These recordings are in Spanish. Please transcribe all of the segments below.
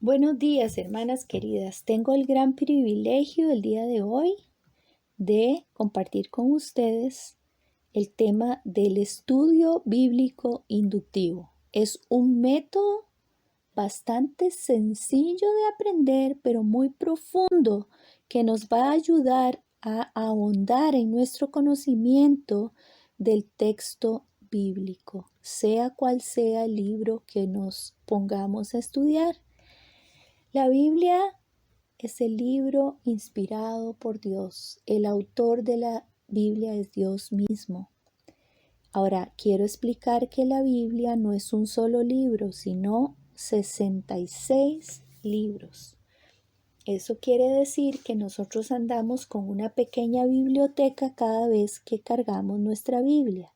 Buenos días, hermanas queridas. Tengo el gran privilegio el día de hoy de compartir con ustedes el tema del estudio bíblico inductivo. Es un método bastante sencillo de aprender, pero muy profundo, que nos va a ayudar a ahondar en nuestro conocimiento del texto bíblico, sea cual sea el libro que nos pongamos a estudiar. La Biblia es el libro inspirado por Dios. El autor de la Biblia es Dios mismo. Ahora, quiero explicar que la Biblia no es un solo libro, sino 66 libros. Eso quiere decir que nosotros andamos con una pequeña biblioteca cada vez que cargamos nuestra Biblia.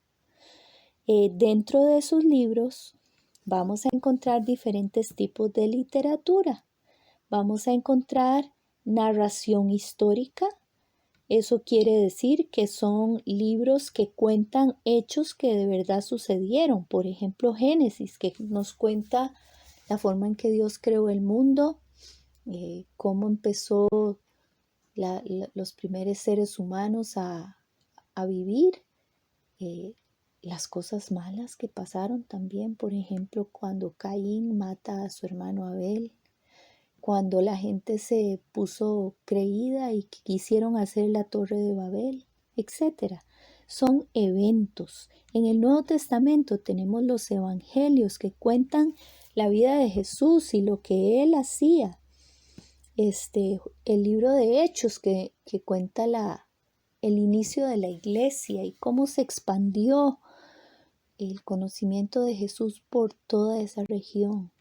Dentro de esos libros vamos a encontrar diferentes tipos de literatura. Vamos a encontrar narración histórica. Eso quiere decir que son libros que cuentan hechos que de verdad sucedieron. Por ejemplo, Génesis, que nos cuenta la forma en que Dios creó el mundo, cómo empezó los primeros seres humanos a vivir, eh, las cosas malas que pasaron también. Por ejemplo, cuando Caín mata a su hermano Abel, cuando la gente se puso creída y quisieron hacer la Torre de Babel, etc. Son eventos. En el Nuevo Testamento tenemos los evangelios que cuentan la vida de Jesús y lo que él hacía. El libro de Hechos que cuenta el inicio de la iglesia y cómo se expandió el conocimiento de Jesús por toda esa región.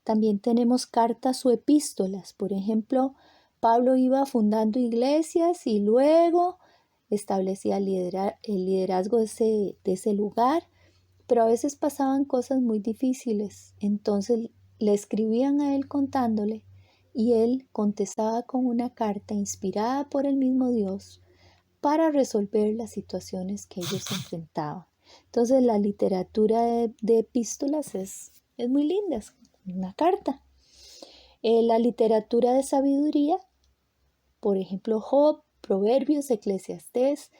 También tenemos cartas o epístolas. Por ejemplo, Pablo iba fundando iglesias y luego establecía el liderazgo de ese lugar, pero a veces pasaban cosas muy difíciles. Entonces le escribían a él contándole y él contestaba con una carta inspirada por el mismo Dios para resolver las situaciones que ellos enfrentaban. Entonces la literatura de epístolas es muy linda, es una carta. La literatura de sabiduría, por ejemplo, Job, Proverbios, Eclesiastés,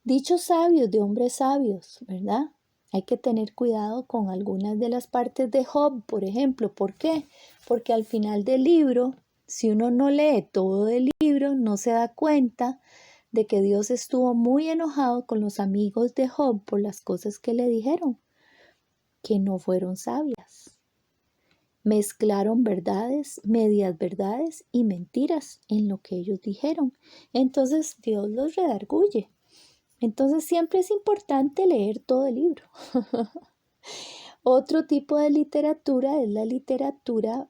dichos sabios de hombres sabios, ¿verdad? Hay que tener cuidado con algunas de las partes de Job, por ejemplo. ¿Por qué? Porque al final del libro, si uno no lee todo el libro, no se da cuenta de que Dios estuvo muy enojado con los amigos de Job por las cosas que le dijeron, que no fueron sabias. Mezclaron verdades, medias verdades y mentiras en lo que ellos dijeron. Entonces Dios los redarguye. Entonces siempre es importante leer todo el libro. Otro tipo de literatura es la literatura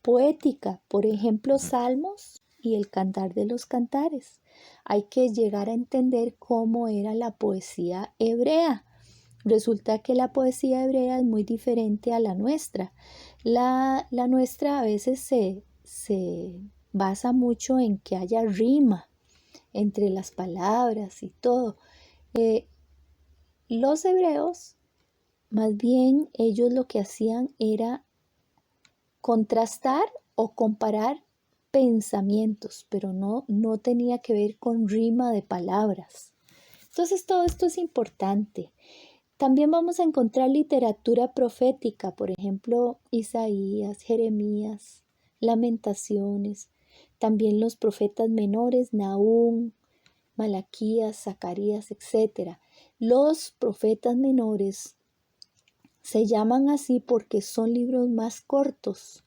poética, por ejemplo, Salmos y el Cantar de los Cantares. Hay que llegar a entender cómo era la poesía hebrea. Resulta que la poesía hebrea es muy diferente a la nuestra. La nuestra a veces se basa mucho en que haya rima entre las palabras y todo. Los hebreos, más bien ellos lo que hacían era contrastar o comparar pensamientos, pero no tenía que ver con rima de palabras. Entonces todo esto es importante. También vamos a encontrar literatura profética, por ejemplo, Isaías, Jeremías, Lamentaciones, también los profetas menores, Nahum, Malaquías, Zacarías, etc. Los profetas menores se llaman así porque son libros más cortos,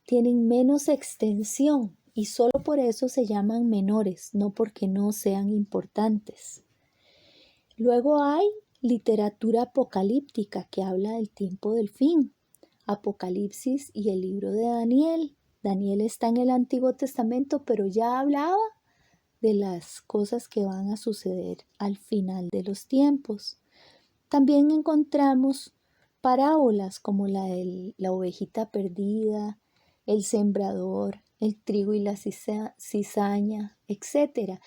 tienen menos extensión y solo por eso se llaman menores, no porque no sean importantes. Luego hay literatura apocalíptica que habla del tiempo del fin. Apocalipsis y el libro de Daniel. Daniel está en el Antiguo Testamento, pero ya hablaba de las cosas que van a suceder al final de los tiempos. También encontramos parábolas como la de la ovejita perdida, el sembrador, el trigo y la cizaña, etc.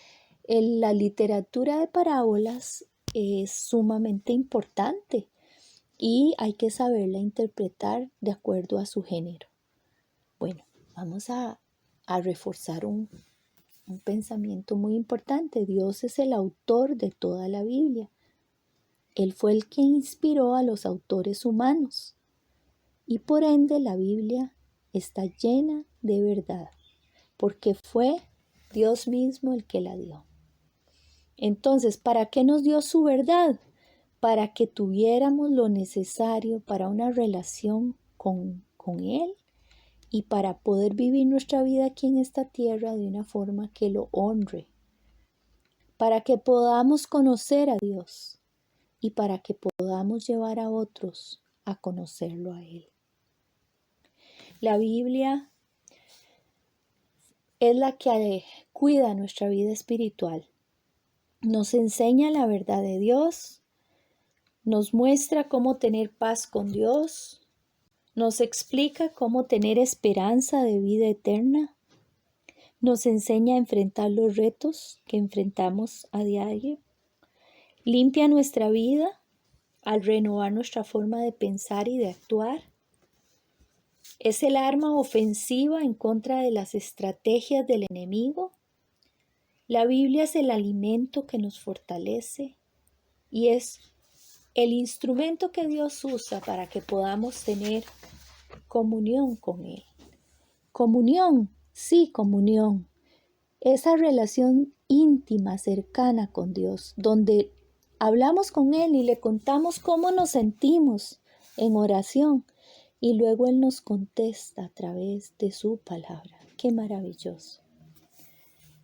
La literatura de parábolas es sumamente importante y hay que saberla interpretar de acuerdo a su género. Bueno, vamos a reforzar un pensamiento muy importante. Dios es el autor de toda la Biblia. Él fue el que inspiró a los autores humanos. Y por ende la Biblia está llena de verdad, porque fue Dios mismo el que la dio. Entonces, ¿para qué nos dio su verdad? Para que tuviéramos lo necesario para una relación con Él y para poder vivir nuestra vida aquí en esta tierra de una forma que lo honre, para que podamos conocer a Dios y para que podamos llevar a otros a conocerlo a Él. La Biblia es la que cuida nuestra vida espiritual. Nos enseña la verdad de Dios, nos muestra cómo tener paz con Dios, nos explica cómo tener esperanza de vida eterna, nos enseña a enfrentar los retos que enfrentamos a diario, limpia nuestra vida al renovar nuestra forma de pensar y de actuar. Es el arma ofensiva en contra de las estrategias del enemigo. La Biblia es el alimento que nos fortalece y es el instrumento que Dios usa para que podamos tener comunión con Él. Comunión, sí, comunión. Esa relación íntima, cercana con Dios, donde hablamos con Él y le contamos cómo nos sentimos en oración y luego Él nos contesta a través de su palabra. ¡Qué maravilloso!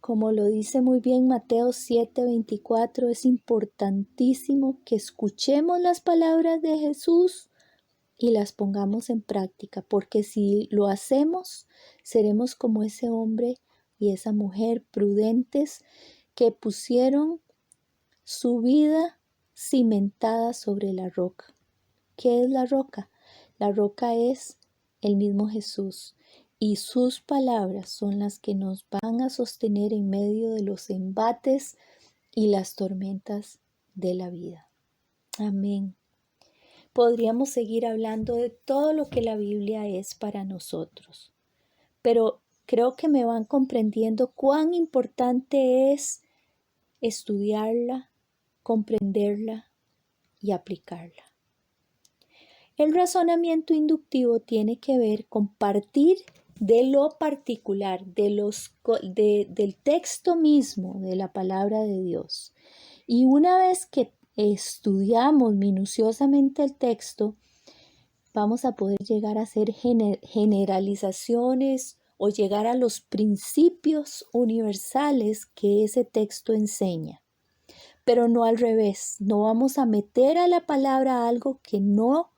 Como lo dice muy bien Mateo 7:24, es importantísimo que escuchemos las palabras de Jesús y las pongamos en práctica, porque si lo hacemos, seremos como ese hombre y esa mujer prudentes que pusieron su vida cimentada sobre la roca. ¿Qué es la roca? La roca es el mismo Jesús. Y sus palabras son las que nos van a sostener en medio de los embates y las tormentas de la vida. Amén. Podríamos seguir hablando de todo lo que la Biblia es para nosotros, pero creo que me van comprendiendo cuán importante es estudiarla, comprenderla y aplicarla. El razonamiento inductivo tiene que ver con partir de lo particular, del texto mismo de la palabra de Dios. Y una vez que estudiamos minuciosamente el texto, vamos a poder llegar a hacer generalizaciones o llegar a los principios universales que ese texto enseña. Pero no al revés, no vamos a meter a la palabra algo que no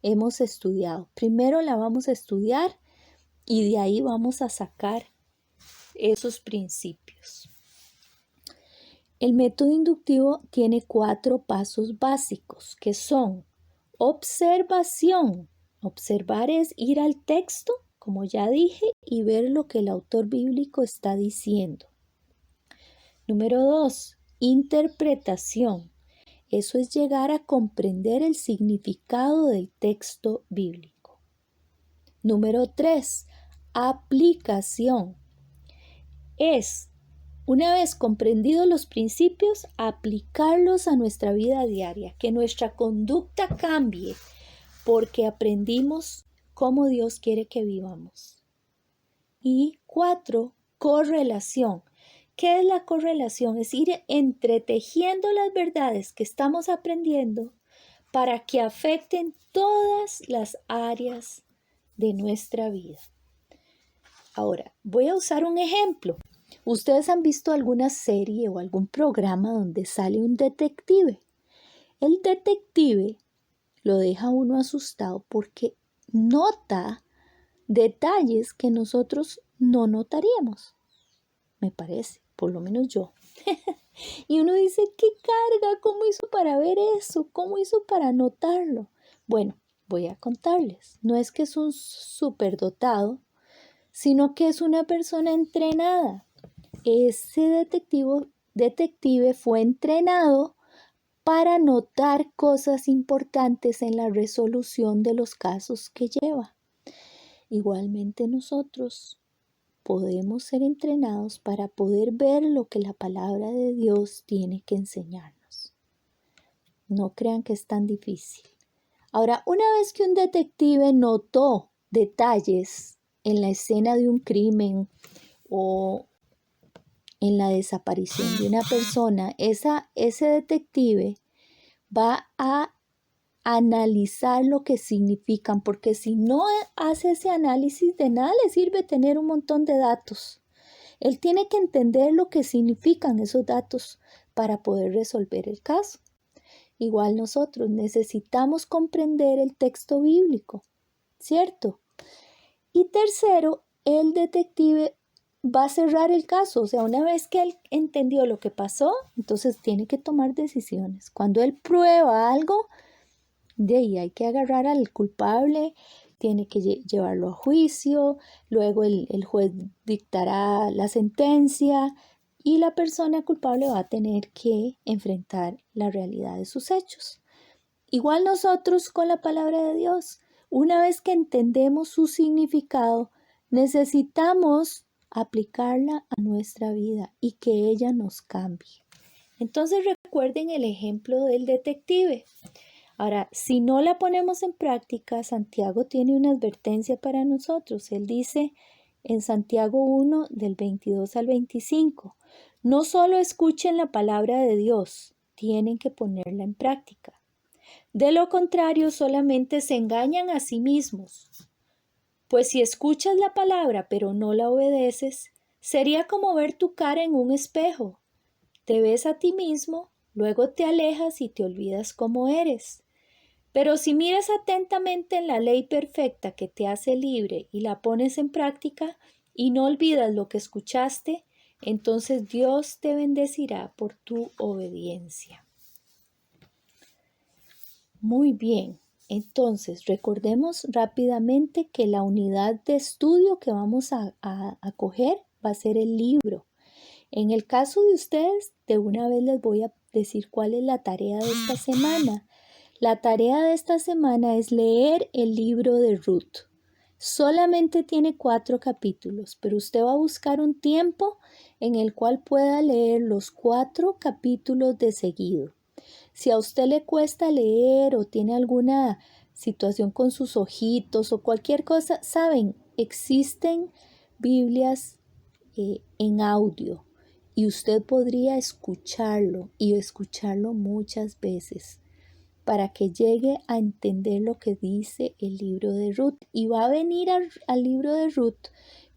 hemos estudiado. Primero la vamos a estudiar y de ahí vamos a sacar esos principios. El método inductivo tiene 4 pasos básicos que son observación. Observar es ir al texto, como ya dije, y ver lo que el autor bíblico está diciendo. Número 2, interpretación. Eso es llegar a comprender el significado del texto bíblico. Número 3, aplicación. Es, una vez comprendidos los principios, aplicarlos a nuestra vida diaria, que nuestra conducta cambie, porque aprendimos cómo Dios quiere que vivamos. Y 4, correlación. ¿Qué es la correlación? Es ir entretejiendo las verdades que estamos aprendiendo para que afecten todas las áreas de nuestra vida. Ahora, voy a usar un ejemplo. ¿Ustedes han visto alguna serie o algún programa donde sale un detective? El detective lo deja uno asustado porque nota detalles que nosotros no notaríamos, me parece, por lo menos yo. Y uno dice, ¿qué carga? ¿Cómo hizo para ver eso? ¿Cómo hizo para notarlo? Bueno, voy a contarles. No es que es un superdotado, sino que es una persona entrenada. Ese detective fue entrenado para notar cosas importantes en la resolución de los casos que lleva. Igualmente nosotros podemos ser entrenados para poder ver lo que la palabra de Dios tiene que enseñarnos. No crean que es tan difícil. Ahora, una vez que un detective notó detalles en la escena de un crimen o en la desaparición de una persona, ese detective va a analizar lo que significan, porque si no hace ese análisis, de nada le sirve tener un montón de datos. Él tiene que entender lo que significan esos datos para poder resolver el caso. Igual nosotros necesitamos comprender el texto bíblico, ¿cierto? Y tercero, el detective va a cerrar el caso. O sea, una vez que él entendió lo que pasó, entonces tiene que tomar decisiones. Cuando él prueba algo, de ahí hay que agarrar al culpable, tiene que llevarlo a juicio, luego el juez dictará la sentencia y la persona culpable va a tener que enfrentar la realidad de sus hechos. Igual nosotros con la palabra de Dios, una vez que entendemos su significado, necesitamos aplicarla a nuestra vida y que ella nos cambie. Entonces recuerden el ejemplo del detective. Ahora, si no la ponemos en práctica, Santiago tiene una advertencia para nosotros. Él dice en Santiago 1, del 22 al 25, no solo escuchen la palabra de Dios, tienen que ponerla en práctica. De lo contrario, solamente se engañan a sí mismos. Pues si escuchas la palabra pero no la obedeces, sería como ver tu cara en un espejo. Te ves a ti mismo, luego te alejas y te olvidas cómo eres. Pero si miras atentamente en la ley perfecta que te hace libre y la pones en práctica y no olvidas lo que escuchaste, entonces Dios te bendecirá por tu obediencia. Muy bien, entonces recordemos rápidamente que la unidad de estudio que vamos a coger va a ser el libro. En el caso de ustedes, de una vez les voy a decir cuál es la tarea de esta semana. La tarea de esta semana es leer el libro de Ruth. Solamente tiene 4 capítulos, pero usted va a buscar un tiempo en el cual pueda leer los 4 capítulos de seguido. Si a usted le cuesta leer o tiene alguna situación con sus ojitos o cualquier cosa, saben, existen Biblias en audio y usted podría escucharlo y escucharlo muchas veces para que llegue a entender lo que dice el libro de Ruth. Y va a venir al libro de Ruth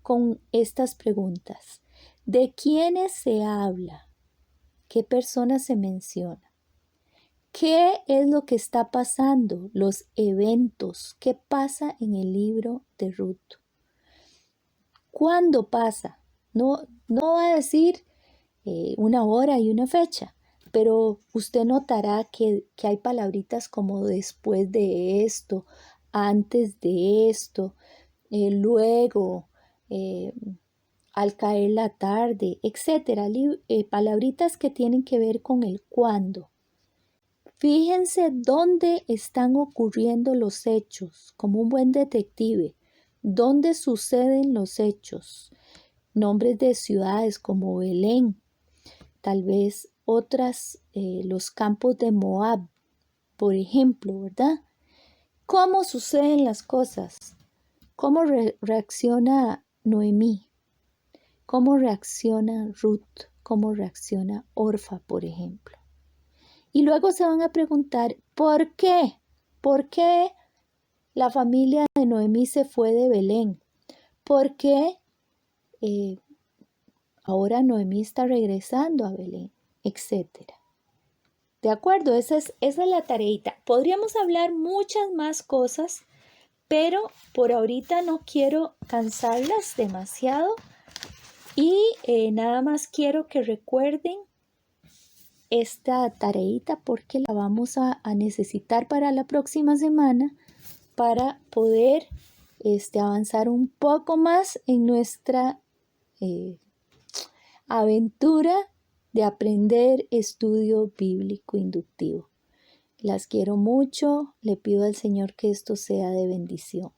con estas preguntas. ¿De quiénes se habla? ¿Qué personas se menciona? ¿Qué es lo que está pasando? Los eventos. ¿Qué pasa en el libro de Ruth? ¿Cuándo pasa? No va a decir una hora y una fecha, pero usted notará que hay palabritas como después de esto, antes de esto, luego, al caer la tarde, etcétera, palabritas que tienen que ver con el cuándo. Fíjense dónde están ocurriendo los hechos, como un buen detective, dónde suceden los hechos. Nombres de ciudades como Belén, tal vez otras, los campos de Moab, por ejemplo, ¿verdad? ¿Cómo suceden las cosas? ¿Cómo reacciona Noemí? ¿Cómo reacciona Ruth? ¿Cómo reacciona Orfa, por ejemplo? Y luego se van a preguntar, ¿por qué? ¿Por qué la familia de Noemí se fue de Belén? ¿Por qué ahora Noemí está regresando a Belén? Etcétera. ¿De acuerdo? Esa es la tareita. Podríamos hablar muchas más cosas, pero por ahorita no quiero cansarlas demasiado y nada más quiero que recuerden esta tareita porque la vamos a necesitar para la próxima semana para poder avanzar un poco más en nuestra aventura de aprender estudio bíblico inductivo. Las quiero mucho, le pido al Señor que esto sea de bendición.